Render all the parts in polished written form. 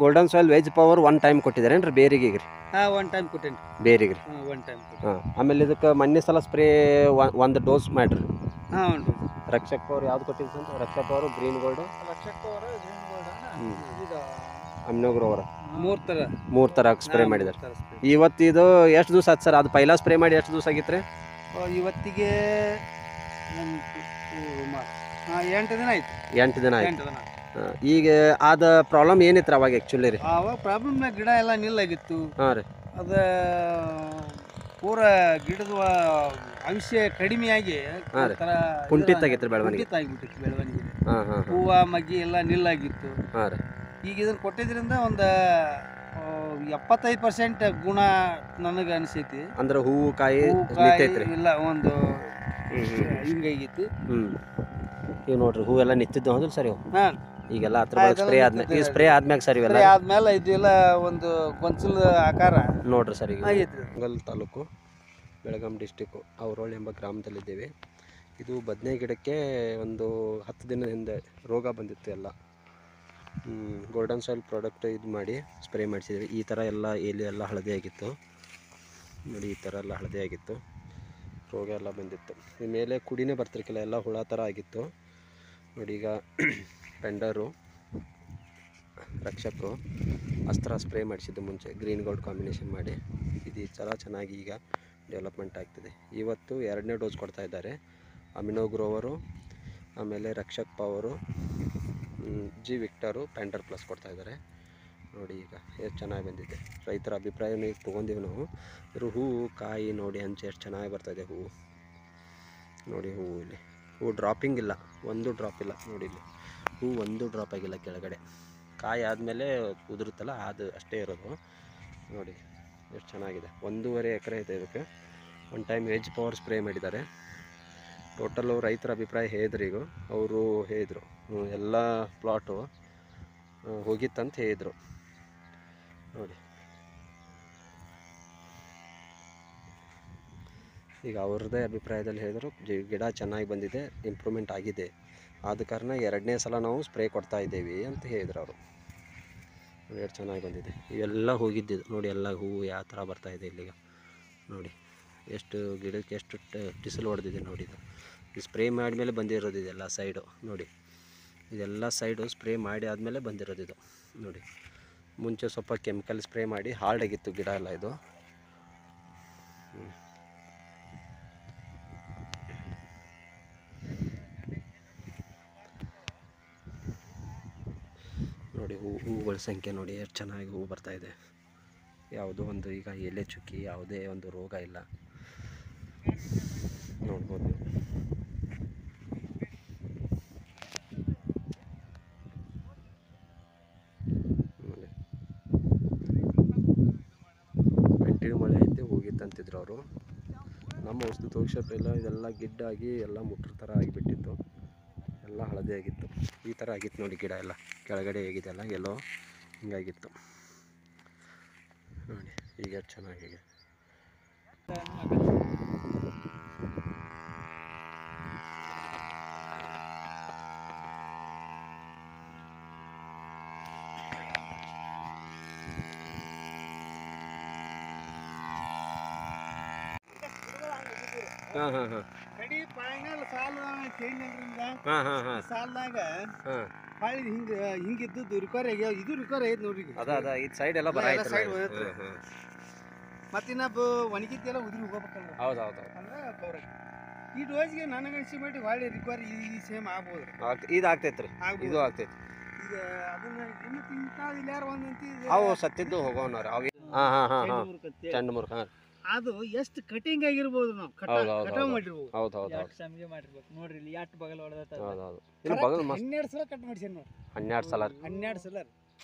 Golden soil veg power one time ಕೊಟ್ಟಿದ್ದಾರೇನ್ರಿ ಬೇರಿಗೆ ರೀ? ಒನ್ ಟೈಮ್ ಕೊಟ್ಟೇನಿ ಬೇರಿಗೆ ರೀ. ಒನ್ ಟೈಮ್ ಆಮೇಲೆ ಇದಕ್ಕೆ ಮೊನ್ನೆ ಸಲ ಸ್ಪ್ರೇ ಒಂದು ಡೋಸ್ ಮಾಡ್ರಿ. ಉಂಟು ರಕ್ಷಕ್ ಪವರ್ ಯಾವ್ದು ಕೊಟ್ಟಿದ್ದು ಅಂತ? Rakshak power green gold, Rakshak power green gold ಇದು ಅಮ್ನೋಗ್ರೋವರ ಮೂರು ಥರ ಸ್ಪ್ರೇ ಮಾಡಿದ್ದಾರೆ. ಇವತ್ತು ಇದು ಎಷ್ಟು ದಿವಸ ಆಯ್ತು ಸರ್? ಅದು ಪೈಲಾ ಸ್ಪ್ರೇ ಮಾಡಿ ಎಷ್ಟು ದಿವಸ ಆಗಿತ್ತು ರೀ? ಇವತ್ತಿಗೆ 8 ದಿನ ಆಯ್ತು. 8 ದಿನ ಆಯ್ತು. ಈಗ ಅದ ಪ್ರಾಬ್ಲಮ್ ಏನಿತ್ತು ಅವಾಗ ಆ್ಯಕ್ಚುಲಿ ರೀ? ಅವಾಗ ಪ್ರಾಬ್ಲಮ್ನಾಗ ಗಿಡ ಎಲ್ಲ ನಿಲ್ಲಾಗಿತ್ತು. ಹಾಂ ರೀ. ಅದ ಪೂರ ಗಿಡದ ಅಂಶ ಕಡಿಮೆಯಾಗಿ ಕುಂಠಿತಾಗಿತ್ತು ಬೆಳವಣಿಗೆ. ಬೆಳವಣಿಗೆ ಹೂವು ಮಗ್ಗಿ ಎಲ್ಲ ನಿಲ್ಲಾಗಿತ್ತು. ಹಾಂ ರೀ. ಈಗ ಇದನ್ನು ಕೊಟ್ಟಿದ್ರಿಂದ ಒಂದು 75% ಗುಣ ನನಗೆ ಅನಿಸೈತಿ. ಅಂದ್ರೆ ಹೂವು ಕಾಯಿ ಇಲ್ಲ ಒಂದು ಹಿಂಗಾಗಿತ್ತು. ಈಗ ನೋಡ್ರಿ ಹೂವೆಲ್ಲ ನಿಂತಿದ್ದು ಹೌದು ಸರ್ ಇವು? ಈಗೆಲ್ಲ ಹತ್ರ ಸ್ಪ್ರೇ ಆದ್ಮೇಲೆ ಈ ಸ್ಪ್ರೇ ಆದ್ಮ್ಯಾಗ ಸರ್ ಇವೆಲ್ಲ ಆದ್ಮೇಲೆ ಇದೆಲ್ಲ ಒಂದು ಗೊಂಚಲ ಆಕಾರ ನೋಡ್ರಿ ಸರ್. ಈಗ ಗಲ್ ತಾಲೂಕು ಬೆಳಗಾಂ ಡಿಸ್ಟಿಕ್ಕು ಅವರೋಳ್ ಎಂಬ ಗ್ರಾಮದಲ್ಲಿದ್ದೇವೆ. ಇದು ಬದನೆ ಗಿಡಕ್ಕೆ ಒಂದು 10 ದಿನದ ಹಿಂದೆ ರೋಗ ಬಂದಿತ್ತು. ಎಲ್ಲ ಗೋಲ್ಡನ್ ಸಾಯಿಲ್ ಪ್ರಾಡಕ್ಟ್ ಇದು ಮಾಡಿ ಸ್ಪ್ರೇ ಮಾಡಿಸಿದ್ವಿ. ಈ ಥರ ಎಲ್ಲ ಎಲೆ ಎಲ್ಲ ಹಳದಿ ಆಗಿತ್ತು ನೋಡಿ, ಈ ಥರ ಎಲ್ಲ ಹಳದಿ ಆಗಿತ್ತು, ರೋಗ ಎಲ್ಲ ಬಂದಿತ್ತು. ಈ ಮೇಲೆ ಕುಡಿನೇ ಬರ್ತಿರ್ಕಿಲ್ಲ, ಎಲ್ಲ ಹುಳ ಥರ ಆಗಿತ್ತು ನೋಡಿ. ಈಗ ಪೆಂಡರು ರಕ್ಷಕು ಅಸ್ತ್ರ ಸ್ಪ್ರೇ ಮಾಡಿಸಿದ್ದು ಮುಂಚೆ ಗ್ರೀನ್ ಗೋಲ್ಡ್ ಕಾಂಬಿನೇಷನ್ ಮಾಡಿ. ಇದು ಈ ಥರ ಚೆನ್ನಾಗಿ ಈಗ ಡೆವಲಪ್ಮೆಂಟ್ ಆಗ್ತಿದೆ. ಇವತ್ತು 2ನೇ ಡೋಸ್ ಕೊಡ್ತಾ ಇದ್ದಾರೆ. ಅಮಿನೋ ಗ್ರೋವರು, ಆಮೇಲೆ ರಕ್ಷಕ್ ಪವರು, ಜಿ ವಿಕ್ಟರು, ಪೆಂಡರ್ ಪ್ಲಸ್ ಕೊಡ್ತಾ ಇದ್ದಾರೆ ನೋಡಿ. ಈಗ ಎಷ್ಟು ಚೆನ್ನಾಗಿ ಬಂದಿದೆ. ರೈತರ ಅಭಿಪ್ರಾಯನೂ ಈಗ ತೊಗೊಂಡಿವಿ ನಾವು. ಇದ್ರ ಹೂವು ಕಾಯಿ ನೋಡಿ, ಹಂಚೆ ಎಷ್ಟು ಚೆನ್ನಾಗಿ ಬರ್ತಾಯಿದೆ ಹೂವು ನೋಡಿ. ಹೂವು ಇಲ್ಲಿ ಹೂವು ಡ್ರಾಪಿಂಗ್ ಇಲ್ಲ, ಒಂದು ಡ್ರಾಪ್ ಇಲ್ಲ ನೋಡಿ. ಇಲ್ಲಿ ಹೂವು ಒಂದು ಡ್ರಾಪ್ ಆಗಿಲ್ಲ ಕೆಳಗಡೆ. ಕಾಯಿ ಆದಮೇಲೆ ಉದುರುತ್ತಲ್ಲ ಅದು ಅಷ್ಟೇ ಇರೋದು ನೋಡಿ. ಎಷ್ಟು ಚೆನ್ನಾಗಿದೆ. 1.5 ಎಕರೆ ಇದೆ ಇದಕ್ಕೆ. One time veg power spray ಮಾಡಿದ್ದಾರೆ. ಟೋಟಲು ರೈತರ ಅಭಿಪ್ರಾಯ ಹೇಳಿದ್ರು. ಈಗ ಅವರು ಹೇಳಿದರು ಎಲ್ಲ ಪ್ಲಾಟು ಹೋಗಿತ್ತಂತ ಹೇಳಿದರು ನೋಡಿ. ಈಗ ಅವ್ರದ್ದೇ ಅಭಿಪ್ರಾಯದಲ್ಲಿ ಹೇಳಿದ್ರು ಗಿಡ ಚೆನ್ನಾಗಿ ಬಂದಿದೆ, ಇಂಪ್ರೂವ್ಮೆಂಟ್ ಆಗಿದೆ, ಆದ ಕಾರಣ 2ನೇ ಸಲ ನಾವು ಸ್ಪ್ರೇ ಕೊಡ್ತಾ ಇದ್ದೇವೆ ಅಂತ ಹೇಳಿದ್ರು ಅವರು. ಎಷ್ಟು ಚೆನ್ನಾಗಿ ಬಂದಿದೆ. ಇವೆಲ್ಲ ಹೋಗಿದ್ದಿದ್ದು ನೋಡಿ. ಎಲ್ಲ ಹೂವು ಯಾವ ಥರ ಬರ್ತಾಯಿದೆ ಇಲ್ಲಿಗ ನೋಡಿ. ಎಷ್ಟು ಗಿಡಕ್ಕೆ ಎಷ್ಟು ಟಿಸಲು ಹೊಡೆದಿದೆ ನೋಡಿ. ಇದು ಸ್ಪ್ರೇ ಮಾಡಿದ್ಮೇಲೆ ಬಂದಿರೋದು ಇದೆಲ್ಲ ಸೈಡು ನೋಡಿ. ಇದೆಲ್ಲ ಸೈಡು ಸ್ಪ್ರೇ ಮಾಡಿ ಆದಮೇಲೆ ಬಂದಿರೋದು ಇದು ನೋಡಿ. ಮುಂಚೆ ಸ್ವಲ್ಪ ಕೆಮಿಕಲ್ ಸ್ಪ್ರೇ ಮಾಡಿ ಹಾರ್ಡಾಗಿತ್ತು ಗಿಡ ಎಲ್ಲ ಇದು ನೋಡಿ. ಹೂವುಗಳ ಸಂಖ್ಯೆ ನೋಡಿ ಎಷ್ಟು ಚೆನ್ನಾಗಿ ಹೂವು ಬರ್ತಾಯಿದೆ. ಯಾವುದೋ ಒಂದು ಈಗ ಎಲೆ ಚುಕ್ಕಿ, ಯಾವುದೇ ಒಂದು ರೋಗ ಇಲ್ಲ ನೋಡ್ಬೋದು ನೀವು. ಕಂಟಿನ್ಯೂ ಮಳೆ ಐತೆ ಹೋಗಿತ್ತಂತಿದ್ರು ಅವರು. ನಮ್ಮ ಔಷಧಿ ತೋರಿಸೋದಿಲ್ಲ. ಇದೆಲ್ಲ ಗಿಡ್ಡಾಗಿ ಎಲ್ಲ ಮುಟ್ರ ಥರ ಆಗಿಬಿಟ್ಟಿತ್ತು, ಎಲ್ಲ ಹಳದಿ ಆಗಿತ್ತು. ಈ ಥರ ಆಗಿತ್ತು ನೋಡಿ. ಗಿಡ ಎಲ್ಲ ಕೆಳಗಡೆ ಹೇಗಿದೆಲ್ಲ ಎಲ್ಲೋ ಹಿಂಗಾಗಿತ್ತು ನೋಡಿ. ಈಗ ಚೆನ್ನಾಗಿದೆ. ಹಾಂ ಹಾಂ ಹಾಂ ಕಡಿ ಫೈನಲ್ ಸಾಲದಾಗ ಹಿಂಗಿದ್ದು ರಿಕವರಿ ಆಗ್ಯಾವ. ಇದು ರಿಕವರಿ ಐತೆ ನೋಡ್ರಿ. ಅದ ಇದು ಸೈಡ್ ಎಲ್ಲ ಮತ್ತಿನ್ನ ಒಣಗಿದ್ದೆಲ್ಲ ಉದುರಿ ಹೋಗ್ಬೇಕಲ್ಲ. ಹೌದು ಹೌದು. ಅಂದ್ರೆ ಈ ಡೋಸ್ಗೆ ನನಗೆ ಅನಿಸಿ ಮಟ್ಟಿ ಹೊಳ್ಳಿ ರಿಕವರಿ ಈ ಸೇಮ್ ಆಗ್ಬೋದು. ಇದು ಆಗ್ತೈತೆ ರೀ, ಇದು ಆಗ್ತೈತೆ. ಈಗ ಅದನ್ನ ಇನ್ನು ತಿಂತಾವ ಇಲ್ಲಾರ ಒಂದಂತಿ ಅವು ಸತ್ತಿದ್ದು ಹೋಗೋಣ ಅವು. ಹಾಂ ಹಾಂ ಹಾಂ ಹಾಂ ಚಂಡ ಮುರ್ಕ. ಅದು ಎಷ್ಟು ಕಟಿಂಗ್ ಆಗಿರ್ಬೋದು, ನಾವು ಕಟಾವ್ ಮಾಡಿರ್ಬೋದು. ಹೌದು ಹೌದು ಹೌದು. ಸಮಯ ಮಾಡಿರ್ಬೇಕು ನೋಡ್ರಿ. ಇಲ್ಲಿ ಎಷ್ಟು ಬಗಲ್ ಹೊಡೆದ. ಹೌದು ಹೌದು. ಇದು ಬಗಲ್ 12 ಸಲ ಕಟ್ ಮಾಡಿಸಿ ನೋಡಿ. 12 ಸಲ. 12 ಸಲ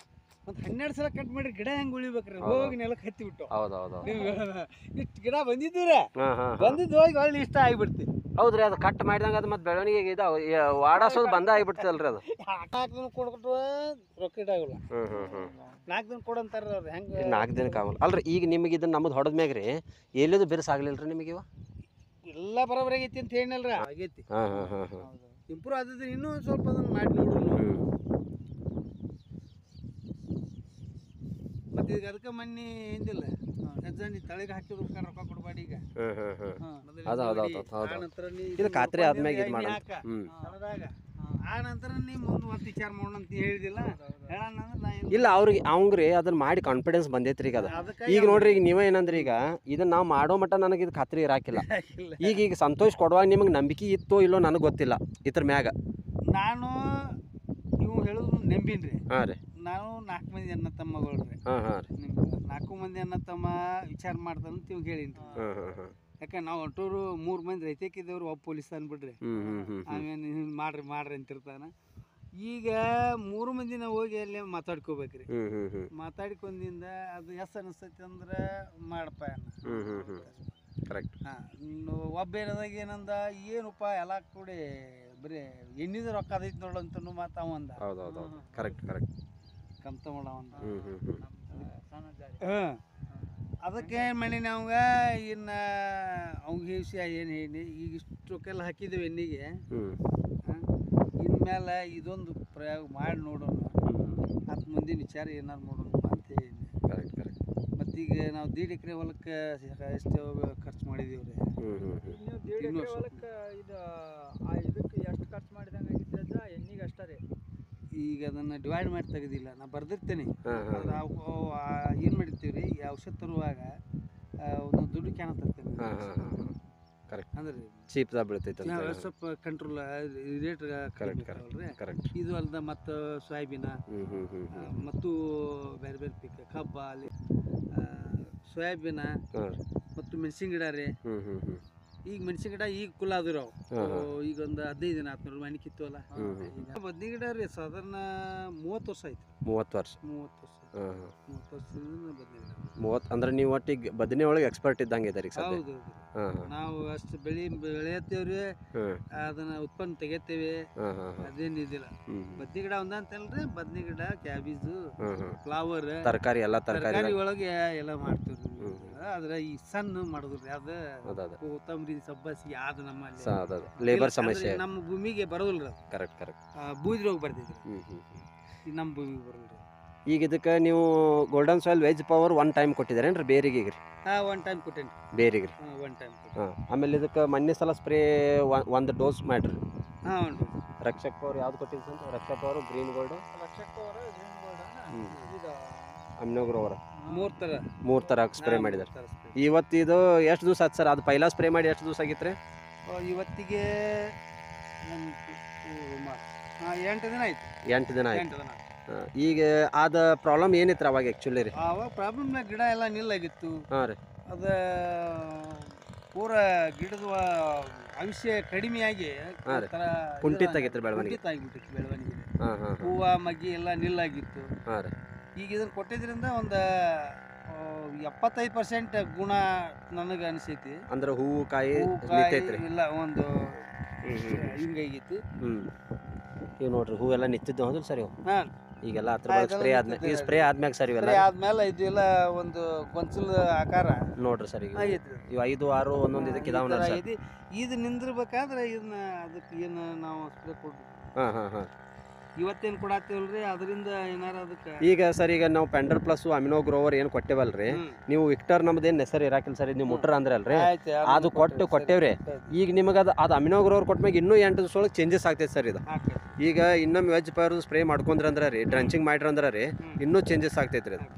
ಮತ್ತು 12 ಸಲ ಕಟ್ ಮಾಡಿ ಗಿಡ ಹೆಂಗೆ ಉಳಿಬೇಕ್ರಿ? ಹೋಗಿ ನೆಲಕ್ಕೆ ಹತ್ತಿ ಬಿಟ್ಟು. ಹೌದು ಹೌದು. ಇಷ್ಟು ಗಿಡ ಬಂದಿದ್ದೀರ, ಬಂದಿದ್ದು ಹೋಗಿ ಒಳ್ಳೆ ಇಷ್ಟ ಆಗಿಬಿಡ್ತಿ. ಹೌದ್ರಿ. ಅದು ಕಟ್ ಮಾಡಿದಂಗೆ ಅದು ಮತ್ತೆ ಬೆಳವಣಿಗೆ ಇದು ವಾಡಾಸೋದು ಬಂದ ಆಗಿಬಿಡ್ತಲ್ರಿ ಅದು. 4 ದಿನ ಕೊಡ್ಬಿಟ್ಟು ರೊಕ್ಕ ಇಡಾಗಲ್ಲ. 4 ದಿನ ಕೊಡಂತಾರ ಅವ್ರು. ಹೆಂಗೆ 4 ದಿನಕ್ಕೆ ಆಗಲ್ಲ ಅಲ್ರಿ. ಈಗ ನಿಮಗೆ ಇದನ್ನ ನಮ್ಮದು ಹೊಡೆದ್ಮ್ಯಾಗ ರೀ ಎಲ್ಲಿದು ಬಿರ್ಸಾಗ್ಲಿಲ್ಲ ರೀ ನಿಮಗೆ? ಇವ ಎಲ್ಲ ಬರೋಬ್ಬರಿ ಆಗೈತಿ ಅಂತ ಹೇಳಿನಲ್ರಿ. ಆಗೈತಿ. ಹಾಂ ಹಾಂ ಹಾಂ ಹಾಂ. ಇಂಪ್ರೂವ್ ಆದಿದ್ರೆ ಇನ್ನೂ ಸ್ವಲ್ಪ ಅದನ್ನು ಮಾಡಿ ನೋಡ್ರಿ. ಮತ್ತೆ ಈಗ ಅದಕ್ಕೆ ಮೊನ್ನೆ ಹಿಂದಿಲ್ಲ ಹೆಜ್ಜಂಡಿ ತಳಿಗೆ ಹಾಕಿದ್ರು ರೊಕ್ಕ ಕೊಡ್ಬೇಡಿ ಈಗ ಇದು ಖಾತ್ರಿ ಆದ್ಮ್ಯಾಗ ಇದು ಮಾಡ ಆ ನಂತರ ನೀ ಮುಂದೆ ಮತ್ತೆ ವಿಚಾರ ಮಾಡೋಣ ಅಂತ ಹೇಳಿದಿಲ್ಲ ಹೇಳೋಣ ಇಲ್ಲ ಅವ್ರಿಗೆ ಅವಂಗ್ರಿ ಅದನ್ನ ಮಾಡಿ ಕಾನ್ಫಿಡೆನ್ಸ್ ಬಂದೈತ್ರಿ ಈಗ ಅದ ಈಗ ನೋಡ್ರಿ ಈಗ ನೀವೇ ಏನಂದ್ರಿ ಈಗ ಇದನ್ನ ನಾವು ಮಾಡೋ ಮಟ್ಟ ನನಗೆ ಇದು ಖಾತ್ರಿ ಇರಾಕಿಲ್ಲ ಈಗ ಸಂತೋಷ್ ಕೊಡುವಾಗ ನಿಮಗೆ ನಂಬಿಕೆ ಇತ್ತೋ ಇಲ್ಲೋ ನನಗೆ ಗೊತ್ತಿಲ್ಲ ಇದ್ರ ಮ್ಯಾಗ ನಾನು ನೀವು ಹೇಳೋದು ನಂಬಿನ್ರಿ ಹಾಂ ರೀ ನಾನು 4 ಮಂದಿ ಅಣ್ಣ ತಮ್ಮಗಳ್ರಿ ಹಾಂ ಹಾಂ ರೀ 4 ಮಂದಿ ಅಣ್ಣ ತಮ್ಮ ವಿಚಾರ ಮಾಡ್ತಾನಂತ ಇವ್ ಹೇಳಿನ್ರಿ ಹಾಂ ಹಾಂ ಹಾಂ ಯಾಕೆ ನಾವು ಹೊಂಟೂರು 3 ಮಂದಿ ರೈತಕ್ಕಿದ್ದವ್ರು ಒಬ್ಬ ಪೊಲೀಸ್ ಅಂದ್ಬಿಡ್ರಿ ಆಮೇಲೆ ಮಾಡ್ರಿ ಅಂತಿರ್ತಾನ ಈಗ 3 ಮಂದಿ ನಾವು ಹೋಗಿ ಅಲ್ಲಿ ಮಾತಾಡ್ಕೋಬೇಕ್ರಿ ಮಾತಾಡ್ಕೊಂಡಿಂದ ಅದು ಎಸ್ ಅನಿಸ್ತೈತಿ ಅಂದ್ರೆ ಮಾಡಪ್ಪ ಕರೆಕ್ಟ್ ಒಬ್ಬ ಏನದಾಗ ಏನಂದ ಏನಪ್ಪ ಎಲ್ಲ ಕೂಡಿ ಬರೀ ಎಣ್ಣಿದ ರೊಕ್ಕ ಅದೈತಿ ನೋಡಂತನು ಮಾತು ಅವಂದ ಹೌದೌದು ಕರೆಕ್ಟ್ ಕರೆಕ್ಟ್ ಕಮ್ತ ಮಾಡವಂದ ಅದಕ್ಕೆ ಏನು ಮಾಡಿ ನಾವಾಗ ಇನ್ನು ಅವ್ಗೆ ವಿಷಯ ಏನು ಹೇಳಿ ಈಗ ಇಷ್ಟು ರೊಕ್ಕೆಲ್ಲ ಹಾಕಿದ್ದೀವಿ ಎಣ್ಣಿಗೆ ಇನ್ಮೇಲೆ ಇದೊಂದು ಪ್ರಯೋಗ ಮಾಡಿ ನೋಡೋಣ 10 ಮಂದಿ ವಿಚಾರ ಏನಾರು ಮಾಡೋಣ ಅಂತ ಹೇಳಿ ಕರೆಕ್ಟ್ ಕರೆಕ್ಟ್ ಮತ್ತೀಗ ನಾವು 1.5 ಎಕರೆ ಹೊಲಕ್ಕೆ ಎಷ್ಟು ಖರ್ಚು ಮಾಡಿದೀವಿ ರೀ ನೀವು 1.5 ಎಕರೆ ಹೊಲಕ್ಕೆ ಇದಕ್ಕೆ ಎಷ್ಟು ಖರ್ಚು ಮಾಡಿದಂಗೆ ಆಗಿದ್ರೆ ಎಣ್ಣಿಗೆ ಅಷ್ಟೇ ರೀ ಈಗ ಅದನ್ನು ಡಿವೈಡ್ ಮಾಡಿ ತೆಗೆದಿಲ್ಲ ನಾ ಬರ್ದಿರ್ತೇನೆ ಏನು ಮಾಡಿರ್ತೀವಿ ರೀ ಈ ಔಷಧ ತರುವಾಗ ಒಂದೊಂದು ದುಡ್ಡು ಕ್ಯಾನ ತರ್ತೇನೆ ಕರೆಕ್ಟ್ ಅಂದ್ರೆ ಚೀಪ್ದಾಗ ಬೀಳ್ತೈತೆ ಸ್ವಲ್ಪ ಕಂಟ್ರೋಲ್ ರೇಟ್ ಕರೆಕ್ಟ್ ಇದು ಅಲ್ದ ಮತ್ತು ಸೋಯಾಬೀನ ಮತ್ತು ಬೇರೆ ಬೇರೆ ಪೀಕ್ ಕಬ್ಬ ಅಲ್ಲಿ ಸೋಯಾಬೀನ ಮತ್ತು ಮೆಣಸಿನ ಗಿಡ ರೀ ಈಗ ಮೆಣಸಿನ ಗಿಡ ಈಗ ಕುಲ್ಲ ಆದ್ರು ಈಗ ಒಂದು 15 ದಿನ ಆತ್ ನೋಡ್ರಿ ಮನೆ ಕಿತ್ತುವಲ್ಲ ಈಗ ಬದ್ನಿ ಗಿಡ ರೀ ಸಾಧಾರಣ 30 ವರ್ಷ ಆಯ್ತು 30 ವರ್ಷ 30 ವರ್ಷದಿಂದ ಬದ್ನಿ ಗಿಡ 30 ಅಂದ್ರೆ ನೀವು ಒಟ್ಟಿಗೆ ಬದನೆ ಒಳಗೆ ಎಕ್ಸ್ಪರ್ಟ್ ಇದ್ದಂಗೆ ಇದ್ದಾರೆ ಈಗ ಹೌದು ನಾವು ಅಷ್ಟು ಬೆಳೆಯತ್ತೇವ್ರಿ ಅದನ್ನ ಉತ್ಪನ್ನ ತೆಗಿತೇವೆ ಅದೇನು ಇದಿಲ್ಲ ಬದ್ನಿ ಗಿಡ ಒಂದ ಅಂತಲ್ರಿ ಬದ್ನಿ ಗಿಡ ಕ್ಯಾಬೇಜು ಫ್ಲವರ್ ತರಕಾರಿ ಎಲ್ಲ ತರಕಾರಿ ಒಳಗೆ ಎಲ್ಲ ಮಾಡ್ತೀವ್ರಿ ಆದ್ರೆ ಈ ಸಣ್ಣ ಮಾಡೋದ್ರಿ ಅದು ಕೊತ್ತಂಬರಿ ಸಬ್ಬಸಿ ಯಾವ್ದು ನಮ್ಮಲ್ಲಿ ಲೇಬರ್ ಸಮಸ್ಯೆ ನಮ್ಮ ಭೂಮಿಗೆ ಬರೋದಿಲ್ರಿ ಕರೆಕ್ಟ್ ಕರೆಕ್ಟ್ ಬೂದಿ ರೋಗ ಬರ್ತೈತ್ರಿ ನಮ್ಮ ಭೂಮಿಗೆ ಬರೋದಿಲ್ರಿ ಈಗ ಇದಕ್ಕೆ ನೀವು golden soil veg power 1 time ಕೊಟ್ಟಿದ್ದಾರೇನ್ರಿ ಬೇರಿಗೆ ಈಗ ರೀ 1 ಟೈಮ್ ಕೊಟ್ಟೇನಿ ಬೇರಿಗೆ ರೀ 1 ಟೈಮ್ ಆಮೇಲೆ ಇದಕ್ಕೆ ಮೊನ್ನೆ ಸಲ ಸ್ಪ್ರೇ 1 ಡೋಸ್ ಮಾಡ್ರಿ ಹಾಂ ರಕ್ಷಕ್ ಪವರ್ ಯಾವ್ದು ಕೊಟ್ಟಿದ್ರಿ ಅಂತ Rakshak power green gold Rakshak power green gold ಇದು ಅಮ್ನೋಗ್ರೋವರ 3 ಥರ ಸ್ಪ್ರೇ ಮಾಡಿದಾರೆ ಇವತ್ತು ಇದು ಎಷ್ಟು ದಿವಸ ಆಯ್ತು ಸರ್ ಅದು ಪೈಲಾ ಸ್ಪ್ರೇ ಮಾಡಿ ಎಷ್ಟು ದಿವಸ ಆಗಿತ್ತು ರೀ ಇವತ್ತಿಗೆ 8 ದಿನ ಆಯ್ತು 8 ದಿನ ಆಯ್ತು ಈಗ ಅದ ಪ್ರಾಬ್ಲಮ್ ಏನಿತ್ತು ಅವಾಗ ಆ್ಯಕ್ಚುಲಿ ರೀ ಅವಾಗ ಪ್ರಾಬ್ಲಮ್ ಗಿಡ ಎಲ್ಲ ನಿಲ್ಲಾಗಿತ್ತು ಹಾಂ ರೀ ಅದ ಪೂರ ಗಿಡದ ಆಯುಷ್ಯ ಕಡಿಮೆಯಾಗಿ ಕುಂಠಿತಾಗಿತ್ತು ಬೆಳವಣಿಗೆ ಹೂವ ಮಗ್ಗಿ ಎಲ್ಲ ನಿಲ್ಲಾಗಿತ್ತು ಹಾಂ ರೀ ಈಗ ಇದನ್ನ ಕೊಟ್ಟಿದ್ರಿಂದ ಒಂದು 75% ಗುಣ ನನಗೆ ಅನಿಸೈತಿ ಅಂದ್ರೆ ಹೂವು ಕಾಯಿ ಇಲ್ಲ ಒಂದು ಹಿಂಗಾಗಿತ್ತು ಈಗ ನೋಡ್ರಿ ಹೂವೆಲ್ಲ ನಿಂತಿದ್ದು ಹೌದು ಸರ್ ಇವು ಹಾಂ ಈಗೆಲ್ಲ ಹತ್ರ ಸ್ಪ್ರೇ ಆದ್ಮೇಲೆ ಈ ಸ್ಪ್ರೇ ಆದ್ಮ್ಯಾಗ ಸರ್ ಇವೆಲ್ಲ ಆದ್ಮೇಲೆ ಇದೆಲ್ಲ ಒಂದು ಗೊಂಚಲ ಆಕಾರ ನೋಡ್ರಿ ಸರ್ ಈಗ ಇವು 5 6 ಒಂದೊಂದು ಇದಕ್ಕೆ ಇದಾವ ಇದು ನಿಂದಿರ್ಬೇಕಾದ್ರೆ ಇದನ್ನ ಅದಕ್ಕೆ ಏನು ನಾವು ಸ್ಪ್ರೇ ಕೊಡ್ಬೇಕು ಹಾಂ ಹಾಂ ಹಾಂ ಇವತ್ತೇನು ಕೊಡಾತೀವಲ್ರಿ ಅದರಿಂದ ಏನಾರ ಅದಕ್ಕೆ ಈಗ ಸರ್ ಈಗ ನಾವು ಪೆಂಡರ್ ಪ್ಲಸ್ ಅಮಿನೋ ಗ್ರೋವರ್ ಏನು ಕೊಟ್ಟೇವಲ್ರಿ ನೀವು ವಿಕ್ಟರ್ ನಮ್ದೇನು ಹೆಸರು ಇರಾಕಿಲ್ಲ ಸರ್ ನೀವು ಮುಟ್ರ ಅಂದ್ರೆ ಅಲ್ರಿ ಅದು ಕೊಟ್ಟೇವ್ರಿ ಈಗ ನಿಮಗೆ ಅದು ಅಮಿನೋ ಗ್ರೋವರ್ ಕೊಟ್ಟಾಗ ಇನ್ನೂ 8 ದಿವಸ ಒಳಗೆ ಚೇಂಜಸ್ ಆಗ್ತೈತೆ ಸರ್ ಇದು ಈಗ ಇನ್ನೊಮ್ಮೆ ವೆಜ್ ಪವರ್ ಸ್ಪ್ರೇ ಮಾಡ್ಕೊಂಡ್ರೆ ಅಂದ್ರೆ ರೀ ಡ್ರಂಚಿಂಗ್ ಮಾಡ್ರಿ ಅಂದ್ರೆ ರೀ ಇನ್ನೂ ಚೇಂಜಸ್ ಆಗ್ತೈತೆ ರೀ ಅದು